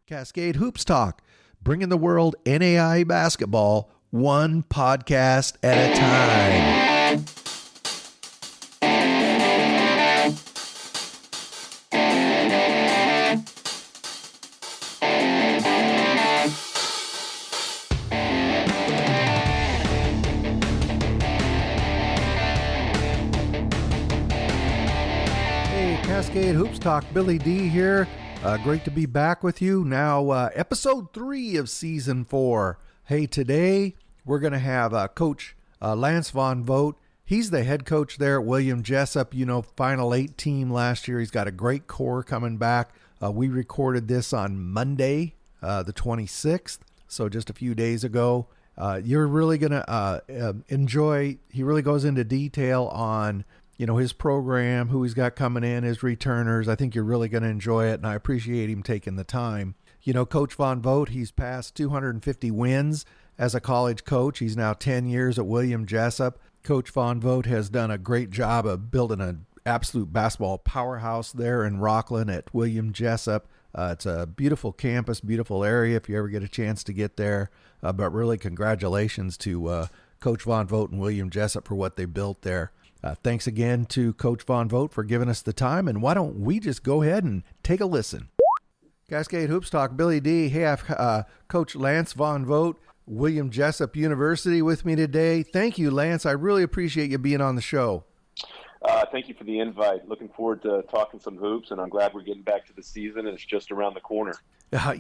Cascade Hoops Talk, bringing the world NAIA basketball one podcast at a time. Hey, Cascade Hoops Talk, Billy D here. Great to be back with you. Now, episode 3 of season 4. Hey, today we're going to have Coach Lance Von Vogt. He's the head coach there at William Jessup, Final 8 team last year. He's got a great core coming back. We recorded this on Monday, the 26th, so just a few days ago. You're really going to enjoy. He really goes into detail on his program, who he's got coming in, his returners. I think you're really going to enjoy it, and I appreciate him taking the time. Coach Von Vogt, he's passed 250 wins as a college coach. He's now 10 years at William Jessup. Coach Von Vogt has done a great job of building an absolute basketball powerhouse there in Rockland at William Jessup. It's a beautiful campus, beautiful area if you ever get a chance to get there. But really, congratulations to Coach Von Vogt and William Jessup for what they built there. Thanks again to Coach Von Vogt for giving us the time, and why don't we just go ahead and take a listen. Cascade Hoops Talk, Billy D. Hey, I've Coach Lance Von Vogt, William Jessup University with me today. Thank you, Lance. I really appreciate you being on the show. Thank you for the invite. Looking forward to talking some hoops, and I'm glad we're getting back to the season, and it's just around the corner. I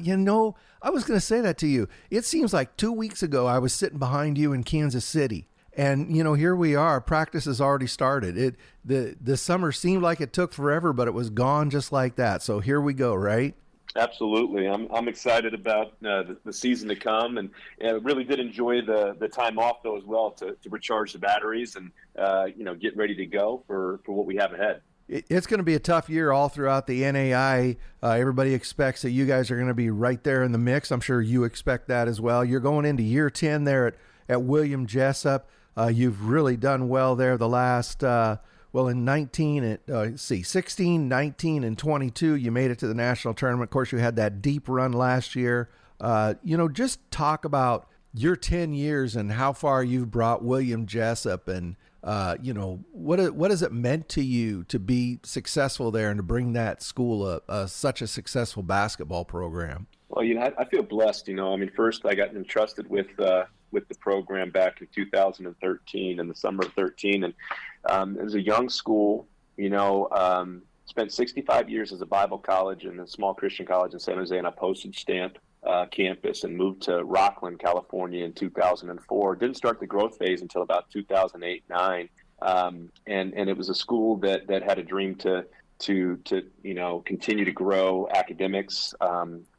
was going to say that to you. It seems like 2 weeks ago I was sitting behind you in Kansas City. And, here we are. Practice has already started. The summer seemed like it took forever, but it was gone just like that. So here we go, right? Absolutely. I'm excited about the season to come, and really did enjoy the time off, though, as well, to recharge the batteries and, get ready to go for what we have ahead. It's going to be a tough year all throughout the NAIA. Everybody expects that you guys are going to be right there in the mix. I'm sure you expect that as well. You're going into year 10 there at William Jessup. You've really done well there the last, in 16, 19, and 22, you made it to the national tournament. Of course, you had that deep run last year. Just talk about your 10 years and how far you've brought William Jessup and, what has it meant to you to be successful there and to bring that school such a successful basketball program? Well, I feel blessed. First I got entrusted with the program back in 2013, in the summer of 13. And it was a young school, spent 65 years as a Bible college and a small Christian college in San Jose on a postage stamp campus, and moved to Rockland, California in 2004. Didn't start the growth phase until about 2008-9. And it was a school that had a dream to continue to grow academics,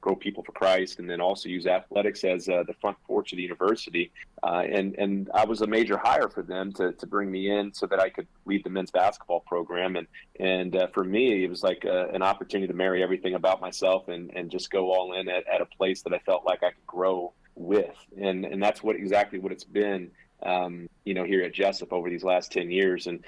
grow people for Christ, and then also use athletics as the front porch of the university. And I was a major hire for them to bring me in so that I could lead the men's basketball program. And for me, it was like an opportunity to marry everything about myself and just go all in at a place that I felt like I could grow with. And that's exactly what it's been. Here at Jessup over these last 10 years. And,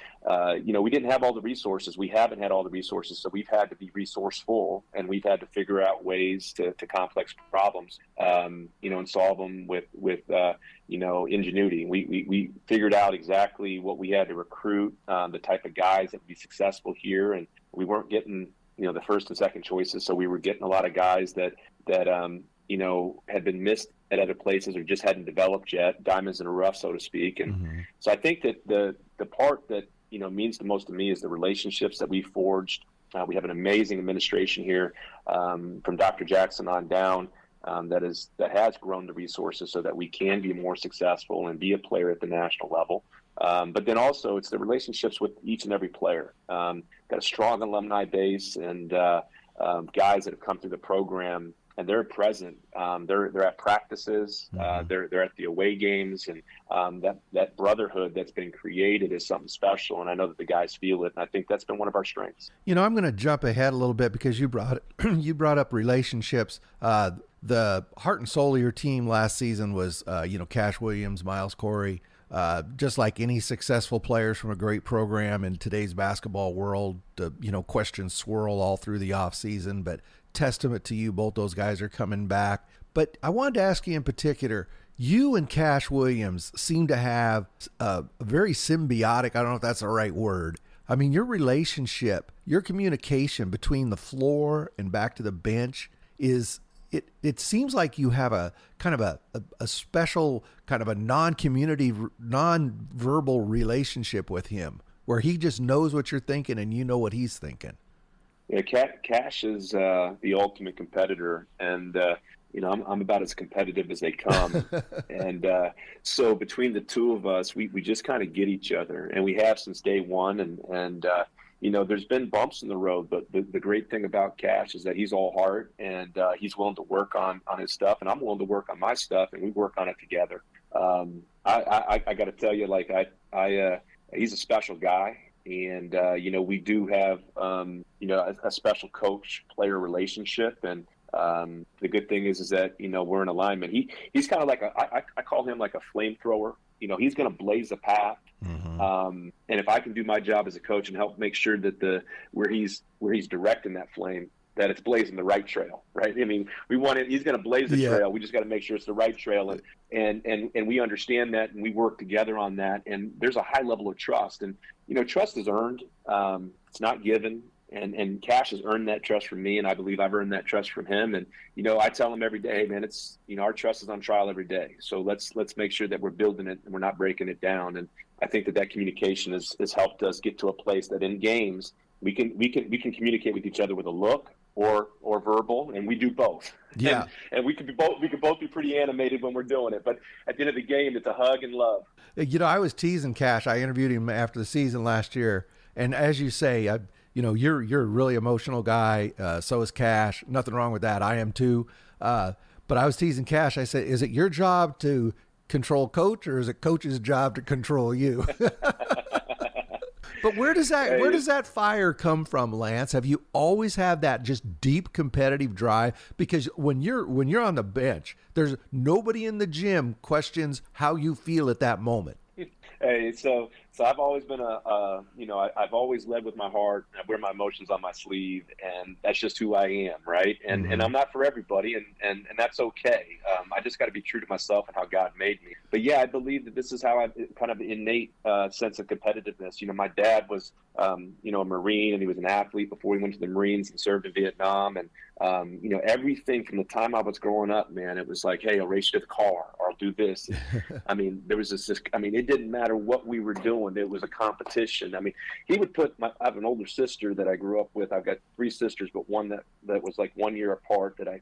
we didn't have all the resources. We haven't had all the resources. So we've had to be resourceful, and we've had to figure out ways to complex problems, and solve them with ingenuity. We figured out exactly what we had to recruit, the type of guys that would be successful here. And we weren't getting, the first and second choices. So we were getting a lot of guys that had been missed at other places or just hadn't developed yet, diamonds in the rough, so to speak. And so I think that the part that, means the most to me is the relationships that we forged. We have an amazing administration here, from Dr. Jackson on down, that has grown the resources so that we can be more successful and be a player at the national level. But then also it's the relationships with each and every player. Got a strong alumni base and guys that have come through the program, and they're present. They're at practices. They're at the away games, and that brotherhood that's been created is something special. And I know that the guys feel it, and I think that's been one of our strengths. I'm going to jump ahead a little bit because you brought up relationships. The heart and soul of your team last season was Cash Williams, Miles Corey. Just like any successful players from a great program in today's basketball world, questions swirl all through the off season, but testament to you. Both those guys are coming back. But I wanted to ask you in particular, you and Cash Williams seem to have a very symbiotic, I don't know if that's the right word. I mean, your relationship, your communication between the floor and back to the bench is, it seems like you have a kind of a special kind of a non-community, non-verbal relationship with him where he just knows what you're thinking and you know what he's thinking. Yeah, Cash is the ultimate competitor, and I'm about as competitive as they come. And so between the two of us, we just kind of get each other, and we have since day one. And there's been bumps in the road, but the great thing about Cash is that he's all heart, and he's willing to work on his stuff, and I'm willing to work on my stuff, and we work on it together. I got to tell you, he's a special guy. And, we do have, a special coach-player relationship. And the good thing is that, we're in alignment. He's kind of like I call him like a flamethrower. He's going to blaze a path. Mm-hmm. And if I can do my job as a coach and help make sure that where he's directing that flame, that it's blazing the right trail, right? I mean, he's going to blaze the trail. We just got to make sure it's the right trail. And we understand that, and we work together on that. And there's a high level of trust. And, trust is earned. It's not given. And Cash has earned that trust from me, and I believe I've earned that trust from him. And, I tell him every day, hey, man, it's, our trust is on trial every day. So let's make sure that we're building it and we're not breaking it down. And I think that communication has helped us get to a place that in games we can communicate with each other with a look or verbal, and we do both. Yeah. And we could both be pretty animated when we're doing it. But at the end of the game, it's a hug and love. I was teasing Cash. I interviewed him after the season last year. And as you say, you're a really emotional guy. So is Cash. Nothing wrong with that. I am too. But I was teasing Cash. I said, is it your job to control Coach, or is it Coach's job to control you? But where does that fire come from, Lance? Have you always had that just deep competitive drive? Because when you're on the bench, there's nobody in the gym questions how you feel at that moment. Hey, so I've always been I've always led with my heart. I wear my emotions on my sleeve, and that's just who I am, right? And Mm-hmm. and I'm not for everybody, and that's okay. I just got to be true to myself and how God made me. But yeah, I believe that this is how I kind of innate sense of competitiveness. My dad was a Marine, and he was an athlete before he went to the Marines and served in Vietnam. And everything from the time I was growing up, man, it was like, hey, I'll race you to the car, or I'll do this. I mean, there was this. I mean, it didn't matter what we were doing. It was a competition. I mean, he would put I have an older sister that I grew up with. I've got three sisters, but one that was like 1 year apart that I,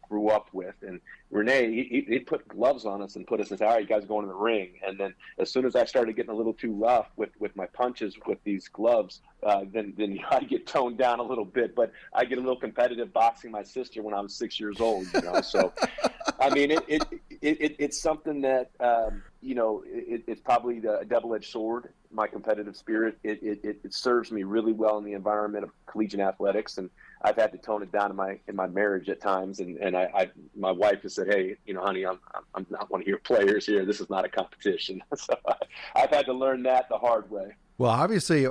grew up with. And Renee, he'd put gloves on us and put us and say, all right, you guys go in the ring. And then as soon as I started getting a little too rough with my punches with these gloves, then I get toned down a little bit. But I get a little competitive boxing my sister when I was 6 years old, So, I mean, it's something that, it's probably a double-edged sword. My competitive spirit, it serves me really well in the environment of collegiate athletics, and I've had to tone it down in my marriage at times. And my wife has said, hey, honey, I'm not one of your players here. This is not a competition. So I've had to learn that the hard way. Well, obviously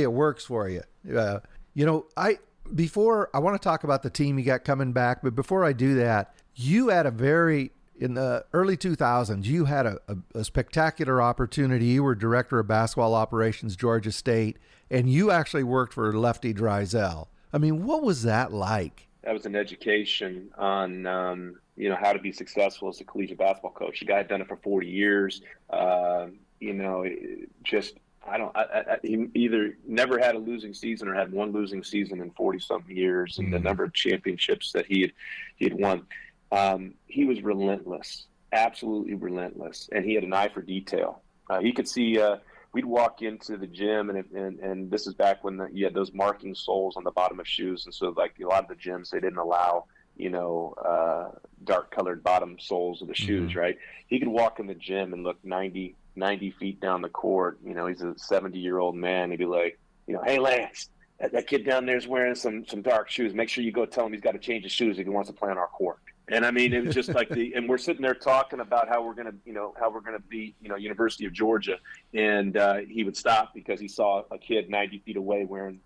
it works for you. I want to talk about the team you got coming back, but before I do that, you had in the early 2000s, you had a spectacular opportunity. You were director of basketball operations, Georgia State, and you actually worked for Lefty Driesell. I mean, what was that like? That was an education on, how to be successful as a collegiate basketball coach. The guy had done it for 40 years. He either never had a losing season or had one losing season in 40-something years, and the number of championships that he had won. He was relentless, absolutely relentless, and he had an eye for detail. He could see. We'd walk into the gym, and this is back when you had those marking soles on the bottom of shoes, and so like a lot of the gyms, they didn't allow dark colored bottom soles of the shoes, right? He could walk in the gym and look 90 feet down the court. He's a 70-year-old man. He'd be like, hey, Lance, that kid down there is wearing some dark shoes. Make sure you go tell him he's got to change his shoes if he wants to play on our court. And I mean, it was just like and we're sitting there talking about how we're going to beat, University of Georgia. And he would stop because he saw a kid 90 feet away wearing,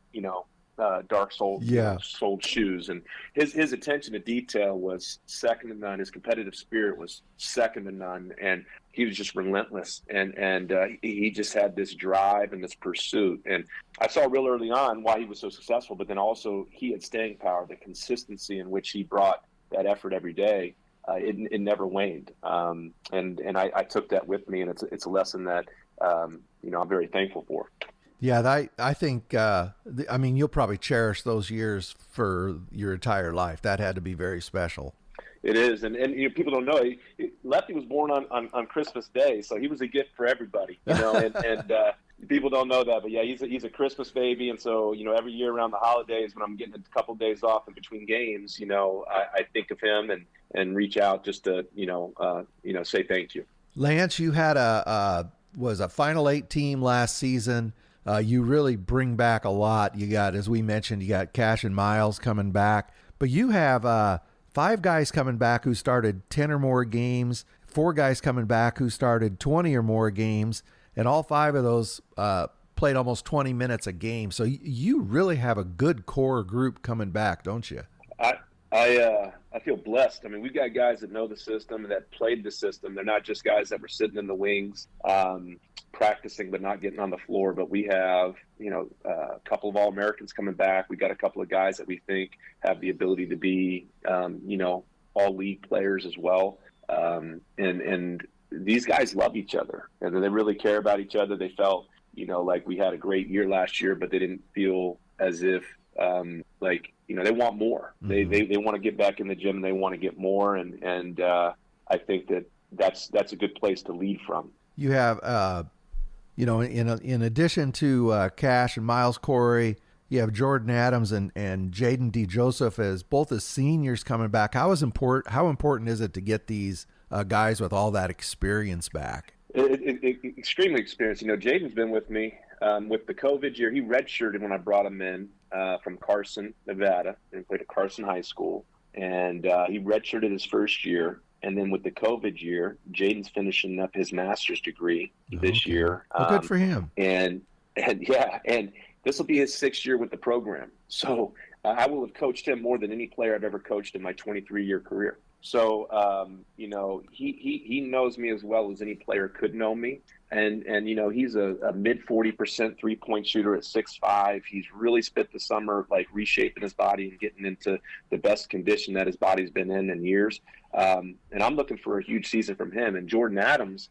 dark soled, soled shoes, and his attention to detail was second to none. His competitive spirit was second to none, and he was just relentless. And he just had this drive and this pursuit. And I saw real early on why he was so successful, but then also he had staying power, the consistency in which he brought that effort every day. It never waned, and I took that with me, and it's a lesson that I'm very thankful for. Yeah, I think, I mean, you'll probably cherish those years for your entire life. That had to be very special. It is, and people don't know. Lefty was born on Christmas Day, so he was a gift for everybody, and people don't know that. But yeah, he's a Christmas baby, and so every year around the holidays when I'm getting a couple days off in between games, I think of him and reach out just to say thank you. Lance, you had a Final Eight team last season. You really bring back a lot. You got, as we mentioned, you got Cash and Miles coming back, but you have 5 guys coming back who started 10 or more games, 4 guys coming back who started 20 or more games, and all 5 of those played almost 20 minutes a game. So you really have a good core group coming back, don't you? I feel blessed. I mean, we've got guys that know the system, that played the system. They're not just guys that were sitting in the wings, practicing but not getting on the floor. But we have, a couple of All-Americans coming back. We got a couple of guys that we think have the ability to be, all-league players as well. And these guys love each other, and they really care about each other. They felt, like we had a great year last year, but they didn't feel as if, they want more. Mm-hmm. They want to get back in the gym and they want to get more. And I think that's a good place to lead from. You have, in addition to Cash and Miles Corey, you have Jordan Adams and Jaden D. Joseph as both as seniors coming back. How important is it to get these guys with all that experience back? Extremely experienced. Jaden's been with me with the COVID year. He redshirted when I brought him in from Carson, Nevada, and played at Carson High School. And he redshirted his first year. And then with the COVID year, Jaden's finishing up his master's degree this year. Well, good for him. And this will be his 6th year with the program. So I will have coached him more than any player I've ever coached in my 23-year career. So, he knows me as well as any player could know me. And he's a mid 40% 3-point shooter at 6'5". He's really spent the summer reshaping his body and getting into the best condition that his body's been in years. And I'm looking for a huge season from him. And Jordan Adams,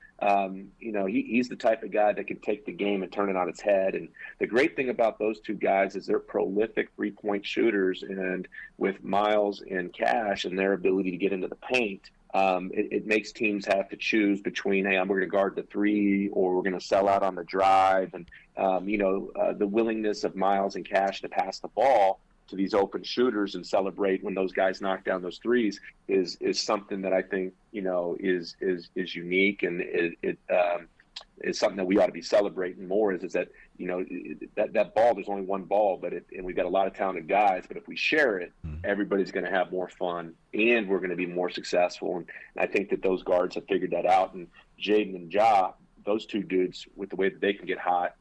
he's the type of guy that can take the game and turn it on its head. And the great thing about those 2 guys is they're prolific 3-point shooters. And with Miles and Cash and their ability to get into the paint, it makes teams have to choose between, hey, we're going to guard the 3 or we're going to sell out on the drive. And, the willingness of Miles and Cash to pass the ball to these open shooters and celebrate when those guys knock down those threes is something that I think, is unique. And it is something that we ought to be celebrating more is that, that ball, there's only one ball, and we've got a lot of talented guys, but if we share it, everybody's going to have more fun and we're going to be more successful. And I think that those guards have figured that out. And Jaden and Ja, those 2 dudes, with the way that they can get hot,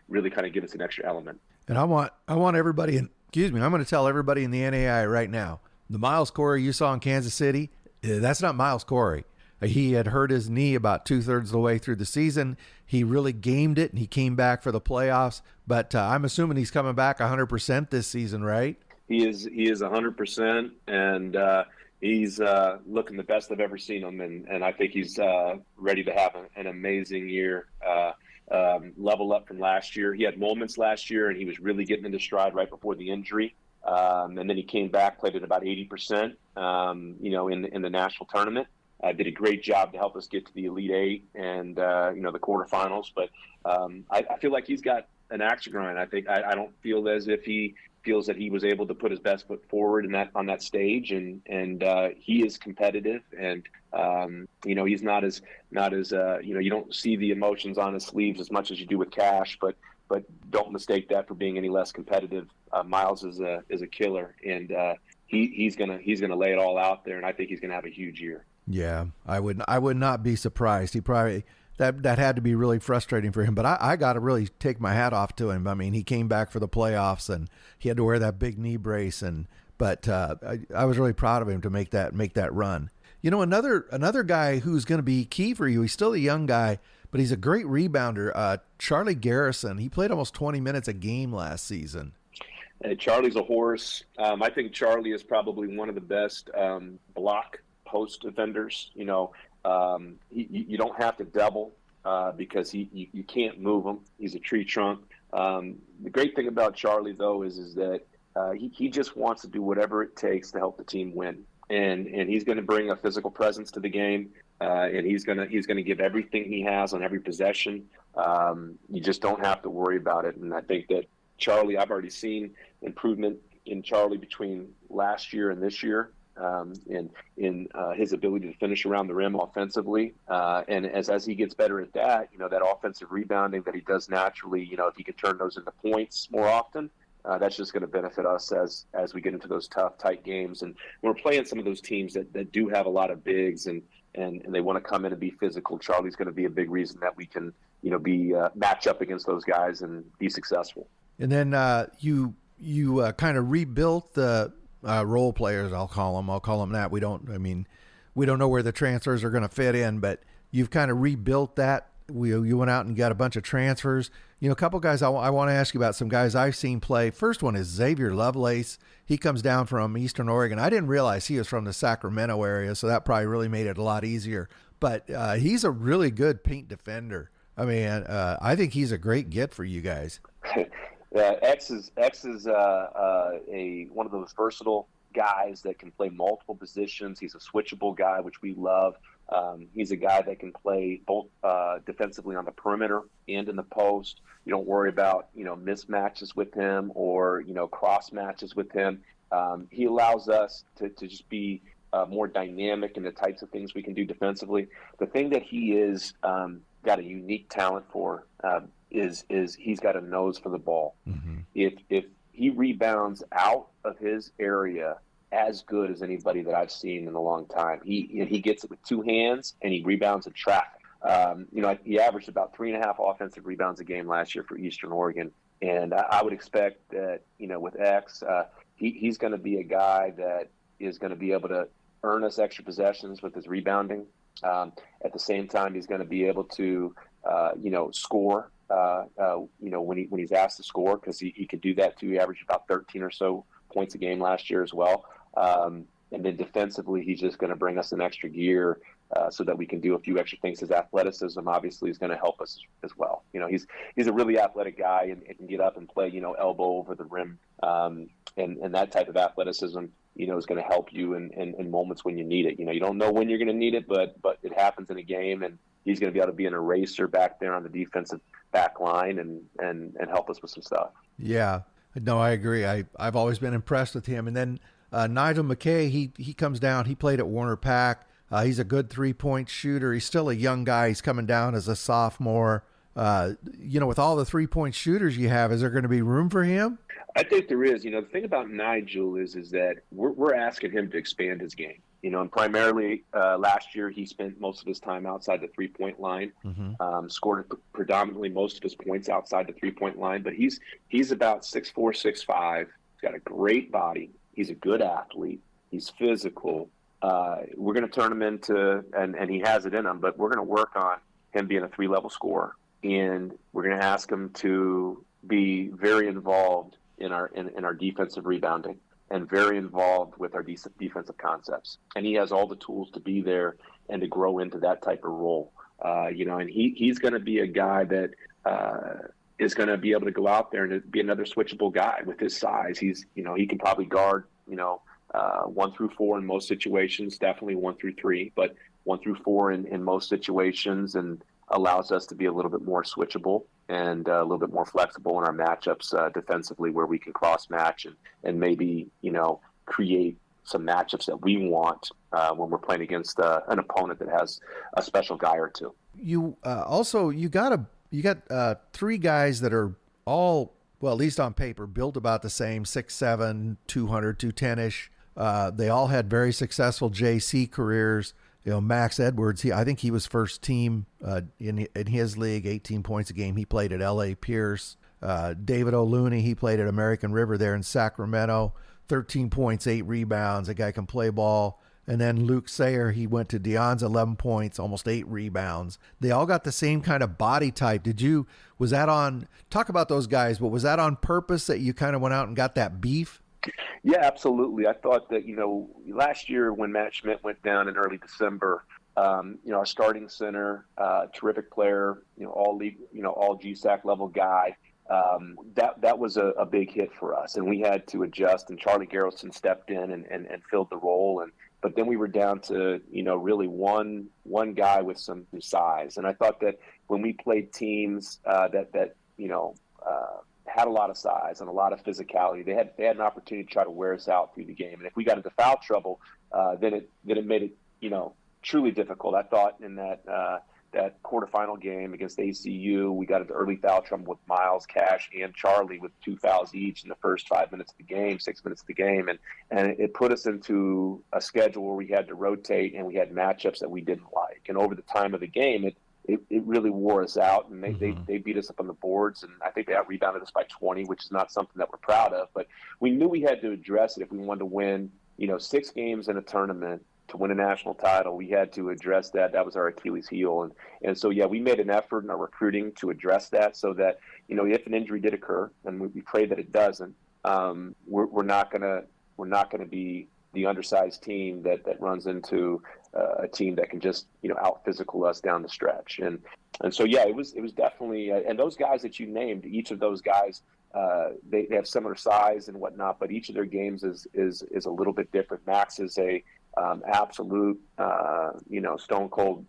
really kind of give us an extra element. And I want everybody I'm going to tell everybody in the NAI right now, the Miles Corey you saw in Kansas City, that's not Miles Corey. He had hurt his knee about 2/3 of the way through the season. He really gamed it and he came back for the playoffs, but I'm assuming he's coming back 100% this season, right? He is 100%, and he's looking the best I've ever seen him, and I think he's ready to have an amazing year. Level up from last year. He had moments last year, and he was really getting into stride right before the injury. And then he came back, played at about 80%, in the national tournament. Did a great job to help us get to the Elite Eight and, the quarterfinals. But I feel like he's got an axe to grind. I think I don't feel as if he feels that he was able to put his best foot forward on that stage, and he is competitive, and he's not as you don't see the emotions on his sleeves as much as you do with Cash, but don't mistake that for being any less competitive. Miles is a killer, and he's gonna lay it all out there, and I think he's gonna have a huge year. Yeah, I would not be surprised. He probably that had to be really frustrating for him. But I got to really take my hat off to him. I mean, he came back for the playoffs and he had to wear that big knee brace, but I was really proud of him to make that run. You know, another guy who's going to be key for you. He's still a young guy, but he's a great rebounder. Charlie Garrison. He played almost 20 minutes a game last season. Charlie's a horse. I think Charlie is probably one of the best block post defenders. You know, you don't have to double because you can't move him. He's a tree trunk. The great thing about Charlie, though, is that he just wants to do whatever it takes to help the team win, and he's going to bring a physical presence to the game, and he's going to give everything he has on every possession. You just don't have to worry about it, and I think that Charlie, I've already seen improvement in Charlie between last year and this year. In his ability to finish around the rim offensively. And as he gets better at that, you know, that offensive rebounding that he does naturally, you know, if he can turn those into points more often, that's just going to benefit us as we get into those tough, tight games. And we're playing some of those teams that do have a lot of bigs and they want to come in and be physical. Charlie's going to be a big reason that we can, you know, be match up against those guys and be successful. And then you kind of rebuilt the role players, I'll call them that. We don't know where the transfers are going to fit in, but you've kind of rebuilt that. You went out and got a bunch of transfers. You know, a couple guys I want to ask you about, some guys I've seen play. First one is Xavier Lovelace. He comes down from Eastern Oregon. I didn't realize he was from the Sacramento area, so that probably really made it a lot easier. But he's a really good paint defender. I mean, I think he's a great get for you guys. X is one of those versatile guys that can play multiple positions. He's a switchable guy, which we love. He's a guy that can play both defensively on the perimeter and in the post. You don't worry about, you know, mismatches with him or, you know, cross matches with him. He allows us to just be more dynamic in the types of things we can do defensively. The thing that he is got a unique talent for is he's got a nose for the ball. Mm-hmm. If he rebounds out of his area as good as anybody that I've seen in a long time, he gets it with two hands and he rebounds in traffic. You know, he averaged about 3.5 offensive rebounds a game last year for Eastern Oregon, and I would expect that, you know, with X, he's going to be a guy that is going to be able to earn us extra possessions with his rebounding. At the same time, he's going to be able to, you know, score. You know, when he's asked to score, because he could do that too. He averaged about 13 or so points a game last year as well. And then defensively, he's just going to bring us an extra gear so that we can do a few extra things. His athleticism obviously is going to help us as well. You know, he's a really athletic guy and can get up and play, you know, elbow over the rim. And that type of athleticism, you know, is going to help you in moments when you need it. You know, you don't know when you're going to need it, but it happens in a game, and he's going to be able to be an eraser back there on the defensive back line and help us with some stuff. Yeah, no, I agree. I've always been impressed with him. And then Nigel McKay, he comes down. He played at Warner Pack. He's a good 3-point shooter. He's still a young guy. He's coming down as a sophomore. You know, with all the 3-point shooters you have, is there going to be room for him? I think there is. You know, the thing about Nigel is that we're asking him to expand his game. You know, and primarily last year he spent most of his time outside the 3-point line, mm-hmm. Scored predominantly most of his points outside the 3-point line. But he's about 6'4", 6'5". He's got a great body. He's a good athlete. He's physical. We're going to turn him into, and he has it in him, but we're going to work on him being a 3-level scorer. And we're going to ask him to be very involved in our defensive rebounding and very involved with our defensive concepts. And he has all the tools to be there and to grow into that type of role. You know, and he's going to be a guy that is going to be able to go out there and be another switchable guy with his size. He's, you know, he can probably guard, you know, 1 through 4 in most situations, definitely 1 through 3, but 1 through 4 in most situations, and allows us to be a little bit more switchable and a little bit more flexible in our matchups defensively, where we can cross match and maybe, you know, create some matchups that we want when we're playing against an opponent that has a special guy or two. You also, you got 3 guys that are all, well, at least on paper, built about the same, 6'7", 200, 210-ish. They all had very successful JC careers. Max Edwards, I think he was first team in his league, 18 points a game. He played at L.A. Pierce. David O'Looney, he played at American River there in Sacramento, 13 points, 8 rebounds. A guy can play ball. And then Luke Sayer, he went to Deion's, 11 points, almost 8 rebounds. They all got the same kind of body type. Talk about those guys, but was that on purpose that you kind of went out and got that beef? Yeah, absolutely. I thought that, last year when Matt Schmidt went down in early December, our starting center, terrific player, all league, all GSAC level guy, that was a big hit for us, and we had to adjust, and Charlie Garrelson stepped in and filled the role. But then we were down to, really one guy with some size. And I thought that when we played teams that had a lot of size and a lot of physicality, they had an opportunity to try to wear us out through the game. And if we got into foul trouble, then it made it, truly difficult. I thought in that quarterfinal game against ACU, we got into early foul trouble with Miles, Cash, and Charlie with 2 fouls each in the first 5 minutes of the game, 6 minutes of the game. And it put us into a schedule where we had to rotate, and we had matchups that we didn't like. And over the time of the game, it really wore us out, and they beat us up on the boards, and I think they out-rebounded us by 20, which is not something that we're proud of. But we knew we had to address it if we wanted to win, 6 games in a tournament. To win a national title, we had to address that. That was our Achilles heel. And so, yeah, we made an effort in our recruiting to address that so that, if an injury did occur, and we pray that it doesn't, we're not gonna be the undersized team that runs into a team that can just, out physical us down the stretch. And so, yeah, it was definitely, and those guys that you named, each of those guys, they have similar size and whatnot, but each of their games is a little bit different. Max is a absolute, stone cold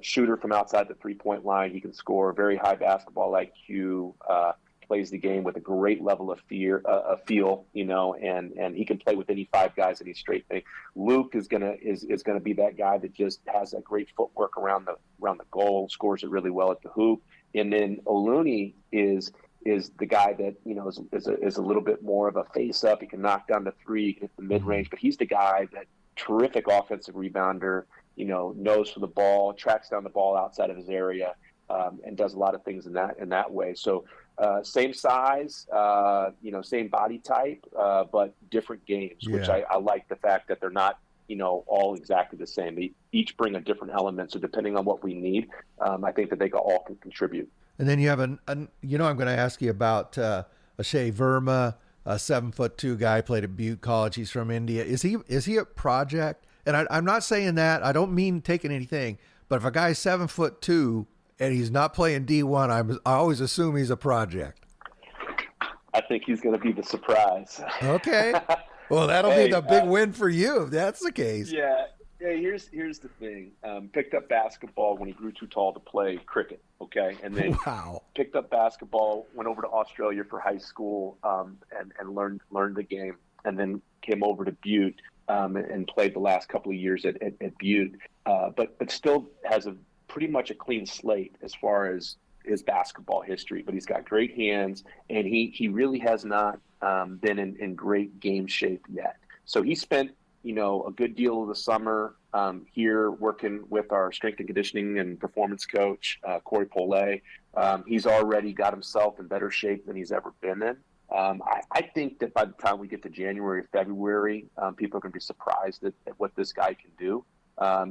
shooter from outside the 3-point line. He can score, very high basketball IQ, plays the game with a great level of feel, and he can play with any 5 guys in his straight thing. Luke is gonna be that guy that just has that great footwork around the goal, scores it really well at the hoop. And then O'Looney is the guy that, is a little bit more of a face up. He can knock down the 3, he can hit the mid range, but he's the guy that terrific offensive rebounder, knows for the ball, tracks down the ball outside of his area, and does a lot of things in that way. So same size, same body type, but different games, which I like the fact that they're not, all exactly the same. They each bring a different element. So depending on what we need, I think that they all can contribute. And then you have I'm going to ask you about Ashay Verma, a 7'2" guy, played at Butte College. He's from India. Is he a project? And I'm not saying that. I don't mean taking anything. But if a guy's 7'2" and he's not playing D1, I always assume he's a project. I think he's going to be the surprise. Okay. Well, that'll be the big win for you if that's the case. Yeah. Yeah, here's the thing. Picked up basketball when he grew too tall to play cricket, okay? And then picked up basketball, went over to Australia for high school, and learned the game, and then came over to Butte and played the last couple of years at Butte, but still has a pretty much a clean slate as far as his basketball history. But he's got great hands, and he really has not been in great game shape yet. So he spent a good deal of the summer here working with our strength and conditioning and performance coach, Corey Polay. He's already got himself in better shape than he's ever been in. I think that by the time we get to January, February, people are going to be surprised at what this guy can do.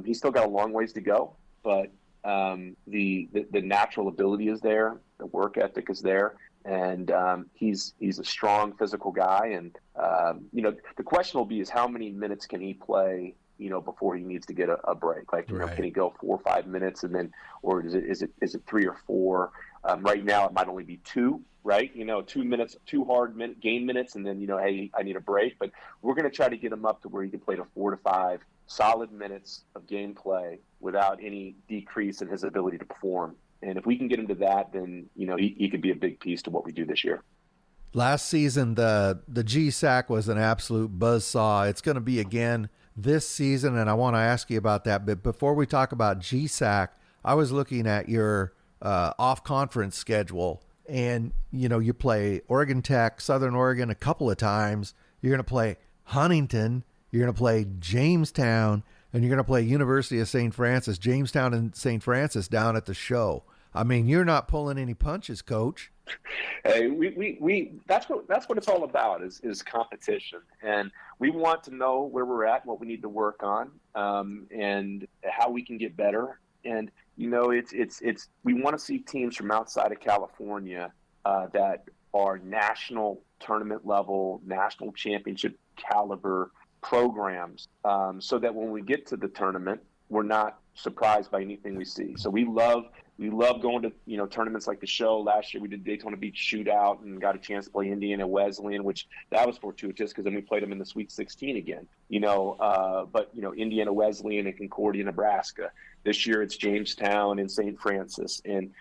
He's still got a long ways to go, but the natural ability is there. The work ethic is there. And he's a strong physical guy, and the question will be is how many minutes can he play, before he needs to get a break? Like, can he go 4 or 5 minutes, and then, or is it 3 or 4? Right now, it might only be 2, right? 2 minutes, 2 hard game minutes, and then hey, I need a break. But we're going to try to get him up to where he can play to 4 to 5 solid minutes of game play without any decrease in his ability to perform. And if we can get him to that, then, he could be a big piece to what we do this year. Last season, the GSAC was an absolute buzzsaw. It's going to be again this season, and I want to ask you about that. But before we talk about GSAC, I was looking at your off-conference schedule, and, you play Oregon Tech, Southern Oregon a couple of times. You're going to play Huntington. You're going to play Jamestown. and you're going to play University of St. Francis, Jamestown and St. Francis down at the show. I mean, you're not pulling any punches, Coach. Hey, we that's what it's all about is competition, and we want to know where we're at, what we need to work on, and how we can get better. And it's we want to see teams from outside of California that are national tournament level, national championship caliber programs, so that when we get to the tournament, we're not surprised by anything we see. So we love going to tournaments like the show. Last year we did Daytona Beach Shootout and got a chance to play Indiana Wesleyan, which that was fortuitous because then we played them in the Sweet 16 again. But Indiana Wesleyan and Concordia, Nebraska. This year it's Jamestown and St. Francis, and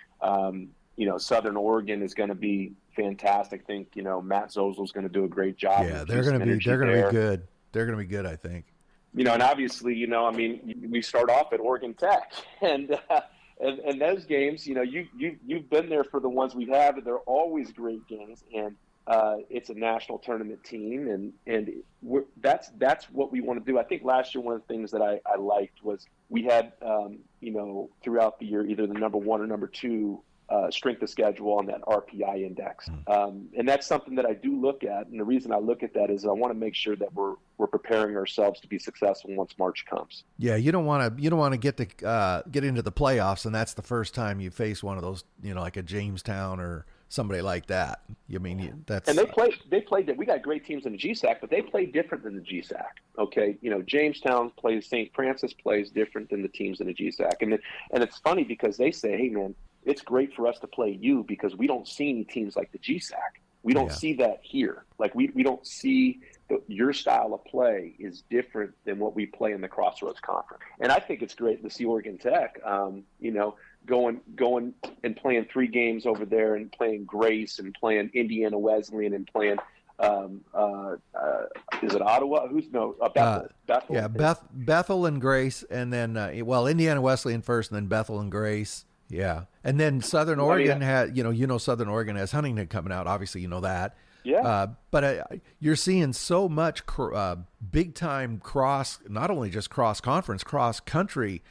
Southern Oregon is going to be fantastic. I think Matt Zozel's going to do a great job. Yeah, they're going to be good. They're going to be good, I think. And obviously, we start off at Oregon Tech, and those games, you've been there for the ones we've had, and they're always great games, and it's a national tournament team, and that's what we want to do. I think last year one of the things that I liked was we had throughout the year either the number one or number two strength of schedule on that RPI index, and that's something that I do look at. And the reason I look at that is I want to make sure that we're preparing ourselves to be successful once March comes. Yeah, you don't want to get into the playoffs, and that's the first time you face one of those, like a Jamestown or somebody like that. That's and they played. We got great teams in the GSAC, but they play different than the GSAC. Okay, Jamestown plays, St. Francis plays different than the teams in the GSAC, and it's funny because they say, hey man, it's great for us to play you because we don't see any teams like the GSAC. We don't see that here. Like we don't see your style of play is different than what we play in the Crossroads Conference. And I think it's great to see Oregon Tech, going and playing 3 games over there and playing Grace and playing Indiana Wesleyan and playing is it Ottawa? Bethel. Bethel. Yeah, Bethel and Grace, and then Indiana Wesleyan first, and then Bethel and Grace. Yeah, and then Southern Oregon had Southern Oregon has Huntington coming out. Obviously, you know that. Yeah. But you're seeing so much big time not only just cross conference, cross country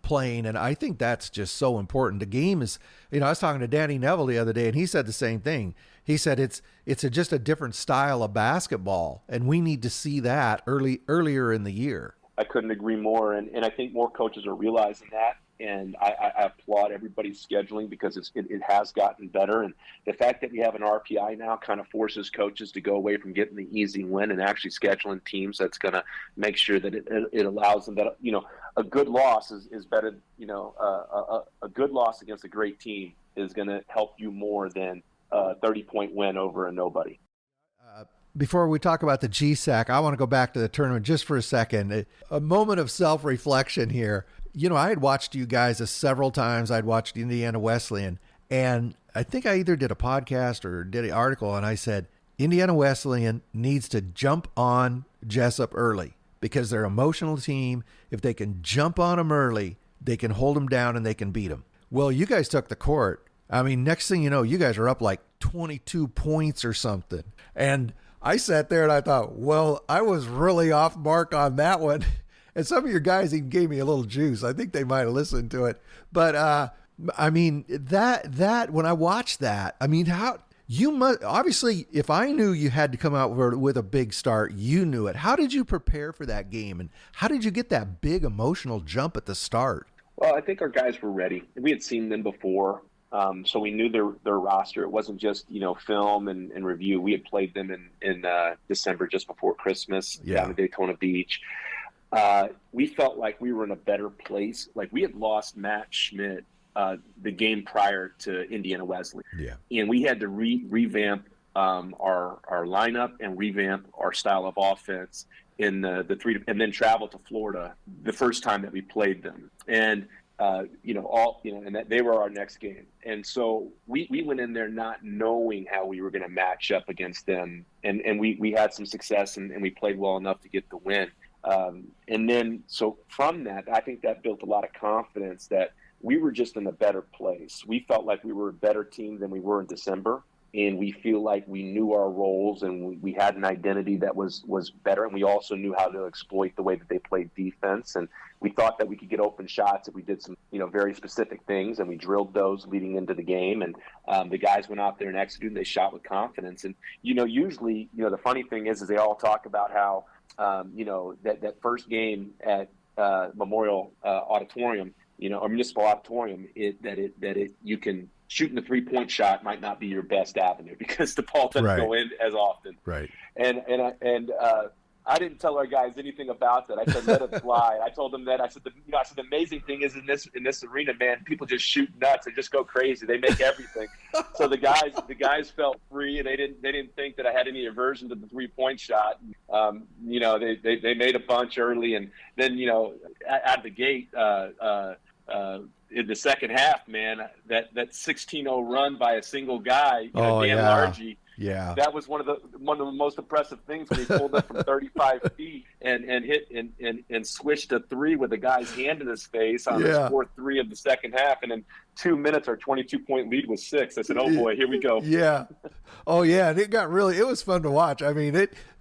playing, and I think that's just so important. The game is, I was talking to Danny Neville the other day, and he said the same thing. He said it's just a different style of basketball, and we need to see that earlier in the year. I couldn't agree more, and I think more coaches are realizing that. And I applaud everybody's scheduling because it has gotten better. And the fact that we have an RPI now kind of forces coaches to go away from getting the easy win and actually scheduling teams that's going to make sure that it allows them that, a good loss is better. A good loss against a great team is going to help you more than a 30-point win over a nobody. Before we talk about the GSAC, I want to go back to the tournament just for a second. A moment of self-reflection here. I had watched you guys several times. I'd watched Indiana Wesleyan, and I think I either did a podcast or did an article, and I said, Indiana Wesleyan needs to jump on Jessup early because they're an emotional team. If they can jump on them early, they can hold them down and they can beat them. Well, you guys took the court. Next thing you know, you guys are up like 22 points or something. And I sat there and I thought, well, I was really off mark on that one. And some of your guys even gave me a little juice. I think they might have listened to it. But, that when I watched that, how you must, obviously, if I knew you had to come out with a big start, you knew it. How did you prepare for that game? And how did you get that big emotional jump at the start? Well, I think our guys were ready. We had seen them before. So we knew their roster. It wasn't just, film and review. We had played them in December just before Christmas down at Daytona Beach. We felt like we were in a better place. Like we had lost Matt Schmidt the game prior to Indiana Wesleyan. Yeah. And we had to revamp our lineup and revamp our style of offense in the three, and then travel to Florida the first time that we played them. And and that they were our next game. And so we went in there not knowing how we were going to match up against them. And we had some success and we played well enough to get the win. And then, so from that, I think that built a lot of confidence that we were just in a better place. We felt like we were a better team than we were in December. and we feel like we knew our roles and we had an identity that was better, and we also knew how to exploit the way that they played defense, and we thought that we could get open shots if we did some very specific things, and we drilled those leading into the game, and the guys went out there and executed, and they shot with confidence. And usually the funny thing is they all talk about how that first game at Memorial Auditorium, or Municipal Auditorium, you can shooting the 3-point shot might not be your best avenue because the ball doesn't go in as often. Right. And I didn't tell our guys anything about that. I said, let it fly. I told them that. I said, the amazing thing is in this arena, man, people just shoot nuts and just go crazy. They make everything. So the guys felt free, and they didn't think that I had any aversion to the 3-point shot. They made a bunch early, and then out the gate. In the second half, man, that 16-0 run by a single guy, Dan Largy. Yeah, that was one of the most impressive things when he pulled up from 35 feet and hit and switched a 3 with a guy's hand in his face on his 4th 3 of the second half, and in 2 minutes our 22-point lead was 6. I said, "Oh boy, here we go." Yeah, oh yeah, and it was fun to watch. I mean,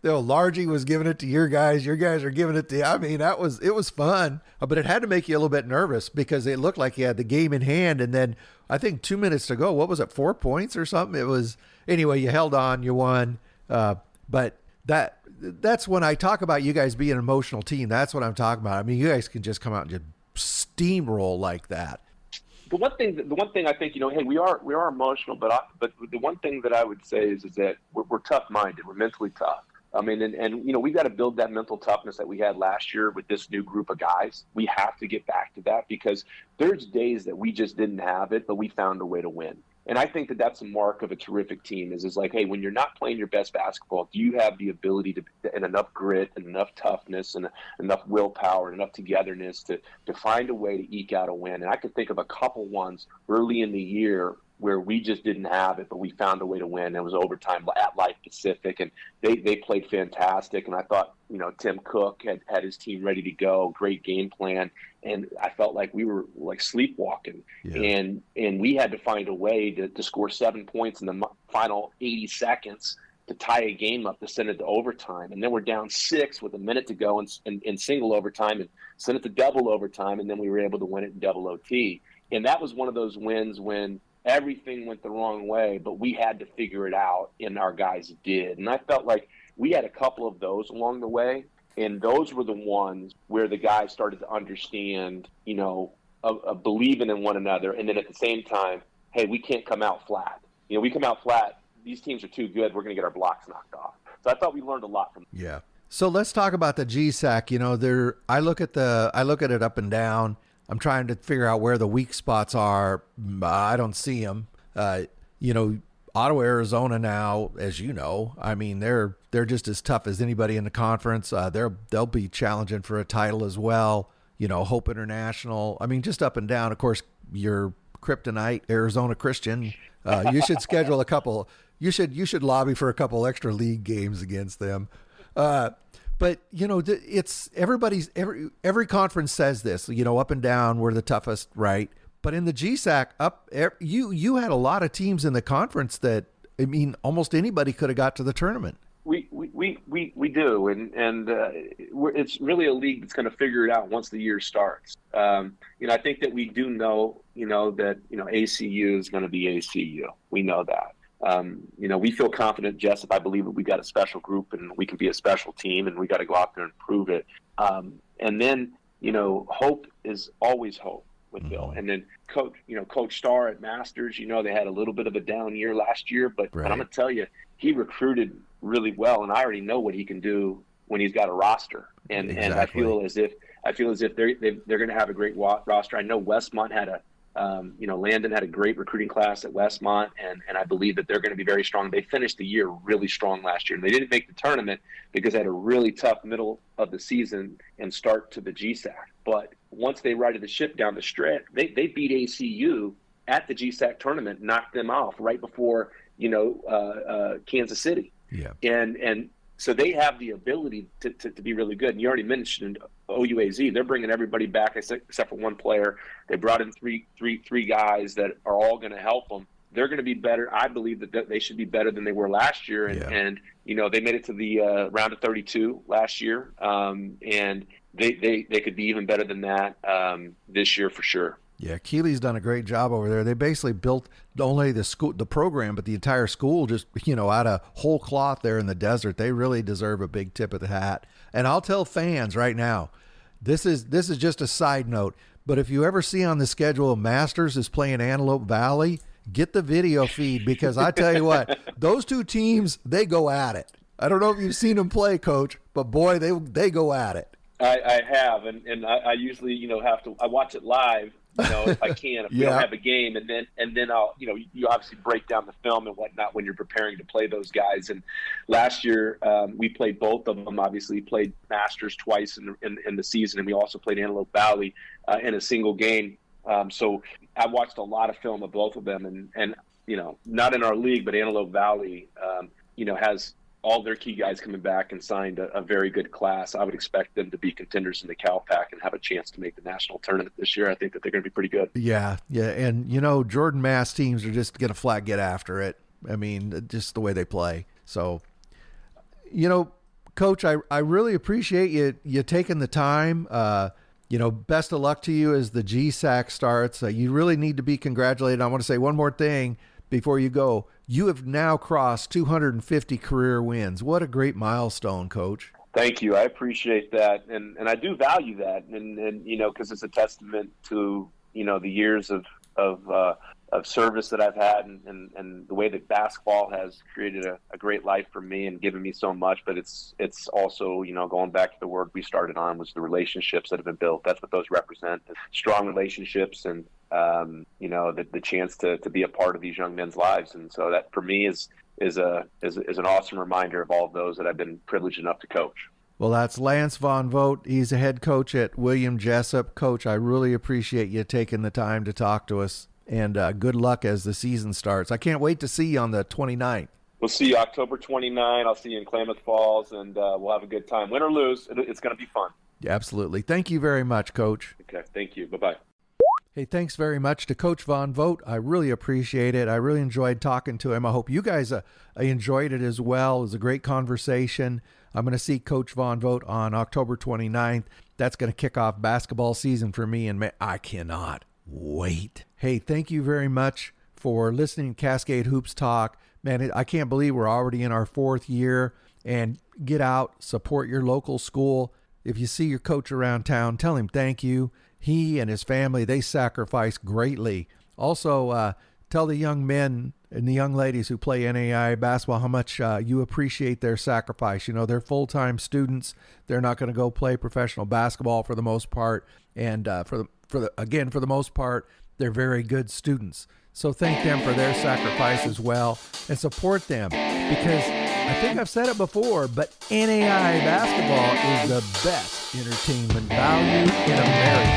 Largy was giving it to your guys are giving it to. I mean, it was fun, but it had to make you a little bit nervous because it looked like you had the game in hand, and then I think 2 minutes to go. What was it, 4 points or something? It was. Anyway, you held on, you won. But that's when I talk about you guys being an emotional team. That's what I'm talking about. I mean, you guys can just come out and just steamroll like that. The one thing I think, hey, we are emotional, but the one thing that I would say is that we're tough-minded. We're mentally tough. I mean, and we've got to build that mental toughness that we had last year with this new group of guys. We have to get back to that because there's days that we just didn't have it, but we found a way to win. And I think that that's a mark of a terrific team is like, hey, when you're not playing your best basketball, do you have the ability to and enough grit and enough toughness and enough willpower and enough togetherness to find a way to eke out a win? And I could think of a couple ones early in the year where we just didn't have it, but we found a way to win. It was overtime at Life Pacific, and they played fantastic. And I thought, Tim Cook had his team ready to go, great game plan. And I felt like we were like sleepwalking. Yeah. And we had to find a way to score 7 points in the final 80 seconds to tie a game up to send it to overtime. And then we're down 6 with a minute to go in single overtime and send it to double overtime. And then we were able to win it in double OT. And that was one of those wins when everything went the wrong way, but we had to figure it out, and our guys did. And I felt like we had a couple of those along the way, and those were the ones where the guys started to understand, believing in one another, and then at the same time, hey, we can't come out flat. We come out flat, these teams are too good, we're going to get our blocks knocked off. So I thought we learned a lot from them. Yeah. So let's talk about the GSAC. I look at it up and down. I'm trying to figure out where the weak spots are. I don't see them. Ottawa, Arizona now, as you know, I mean, they're just as tough as anybody in the conference. They'll be challenging for a title as well. Hope International. I mean, just up and down. Of course, your kryptonite, Arizona Christian. You should schedule a couple. You should lobby for a couple extra league games against them. But it's every conference says this. Up and down, we're the toughest, right? But in the GSAC, you had a lot of teams in the conference that, I mean, almost anybody could have got to the tournament. We do, and it's really a league that's going to figure it out once the year starts. I think that we do know, that ACU is going to be ACU. We know that. We feel confident, Jessup. I believe that we got a special group and we can be a special team, and we got to go out there and prove it. And then, hope is always hope with Bill. And then Coach Starr at Masters, they had a little bit of a down year last year, but I'm going to tell you, he recruited really well, and I already know what he can do when he's got a roster. And exactly. And I feel as if they're going to have a great roster. I know Westmont had Landon had a great recruiting class at Westmont, and I believe that they're going to be very strong. They finished the year really strong last year, and they didn't make the tournament because they had a really tough middle of the season and start to the GSAC. But once they righted the ship down the stretch, they beat ACU at the GSAC tournament, knocked them off right before Kansas City. Yeah, and so they have the ability to be really good. And you already mentioned OUAZ. They're bringing everybody back except for one player. They brought in three guys that are all going to help them. they're going to be better. I believe that they should be better than they were last year. And they made it to the round of 32 last year. And they could be even better than that this year for sure. Yeah, Keeley's done a great job over there. They basically built only the program, but the entire school just, out of whole cloth there in the desert. They really deserve a big tip of the hat. And I'll tell fans right now, this is just a side note, but if you ever see on the schedule Masters is playing Antelope Valley, get the video feed, because I tell you what, those two teams, they go at it. I don't know if you've seen them play, Coach, but boy, they go at it. I have, and I usually, I watch it live, if I can, if we don't have a game, and then I'll, you obviously break down the film and whatnot when you're preparing to play those guys. And last year we played both of them. Obviously, played Masters twice in the season, and we also played Antelope Valley in a single game. So I watched a lot of film of both of them, and not in our league, but Antelope Valley, has all their key guys coming back and signed a very good class. I would expect them to be contenders in the Cal Pac and have a chance to make the national tournament this year. I think that they're going to be pretty good. Yeah. And, Jordan Mass teams are just going to flat get after it. I mean, just the way they play. So, Coach, I really appreciate you taking the time. Best of luck to you as the GSAC starts. You really need to be congratulated. I want to say one more thing before you go. You have now crossed 250 career wins. What a great milestone, Coach. Thank you. I appreciate that. And I do value that. And because it's a testament to, the years of service that I've had and the way that basketball has created a great life for me and given me so much. But it's also, going back to the word we started on, was the relationships that have been built. That's what those represent. Strong relationships and, the chance to be a part of these young men's lives. And so that for me is an awesome reminder of all of those that I've been privileged enough to coach. Well, that's Lance Von Vogt. He's a head coach at William Jessup. Coach, I really appreciate you taking the time to talk to us, and good luck as the season starts. I can't wait to see you on the 29th. We'll see you October 29. I'll see you in Klamath Falls, and we'll have a good time. Win or lose, it's going to be fun. Yeah, absolutely. Thank you very much, Coach. Okay, thank you. Bye-bye. Hey, thanks very much to Coach Von Vogt. I really appreciate it. I really enjoyed talking to him. I hope you guys enjoyed it as well. It was a great conversation. I'm going to see Coach Von Vogt on October 29th. That's going to kick off basketball season for me, and I cannot wait. Hey, thank you very much for listening to Cascade Hoops Talk. Man, I can't believe we're already in our 4th year. And get out, support your local school. If you see your coach around town, tell him thank you. He and his family, they sacrifice greatly. Also, tell the young men and the young ladies who play NAIA basketball how much you appreciate their sacrifice. They're full-time students. They're not going to go play professional basketball for the most part. And for the most part, they're very good students. So thank them for their sacrifice as well, and support them, because I think I've said it before, but NAIA basketball is the best entertainment value in America.